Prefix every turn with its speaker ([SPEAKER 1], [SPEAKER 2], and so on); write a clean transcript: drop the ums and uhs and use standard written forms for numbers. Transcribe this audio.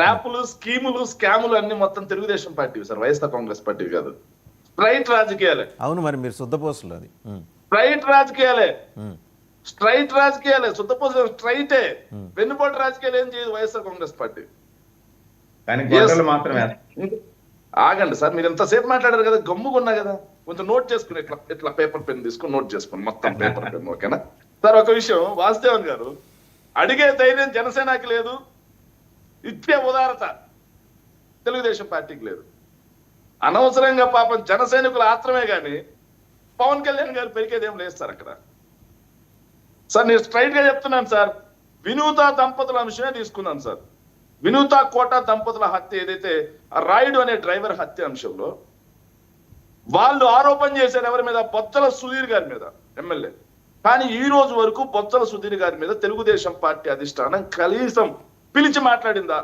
[SPEAKER 1] ట్రాపులు, స్కీములు, స్కాములు అన్ని మొత్తం Telugu Desam party sir, YSR Congress party కాదు. స్ట్రైట్ రాజకీయాలే.
[SPEAKER 2] అవును, మరి మీరు శుద్ధపోసులు అది.
[SPEAKER 1] స్ట్రైట్ రాజకీయాలే, స్ట్రైట్ రాజకీయాలే, శుద్ధపోస స్ట్రైటే. వెన్నుపోటు రాజకీయాలు ఏం చేయదు వైఎస్ఆర్ కాంగ్రెస్ పార్టీ.
[SPEAKER 3] కానీ గొర్రెలు మాత్రమే.
[SPEAKER 1] ఆగండి సార్, మీరు ఎంతసేపు మాట్లాడారు కదా, గమ్ముకున్నా కదా, కొంచెం నోట్ చేసుకుని ఇట్లా ఇట్లా పేపర్ పెన్ తీసుకుని నోట్ చేసుకోండి మొత్తం పేపర్ పెన్. ఓకేనా సార్? ఒక విషయం, వాసుదేవన్ గారు, అడిగే ధైర్యం జనసేనకి లేదు, ఇచ్చే ఉదారత తెలుగుదేశం పార్టీకి లేదు. అనవసరంగా పాపం జన సైనికుల ఆత్రమే గాని పవన్ కళ్యాణ్ గారు పెరిగేదేం లేదు సార్ అక్కడ. సార్ నేను స్ట్రైట్ గా చెప్తున్నాను సార్, వినూత దంపతుల అంశమే తీసుకున్నాను సార్. వినూత కోట దంపతుల హత్య ఏదైతే, రాయుడు అనే డ్రైవర్ హత్య అంశంలో వాళ్ళు ఆరోపణ చేశారు ఎవరి మీద? బొత్సల సుధీర్ గారి మీద, ఎమ్మెల్యే. కానీ ఈ రోజు వరకు బొత్సల సుధీర్ గారి మీద తెలుగుదేశం పార్టీ అధిష్టానం కనీసం పిలిచి మాట్లాడిందా?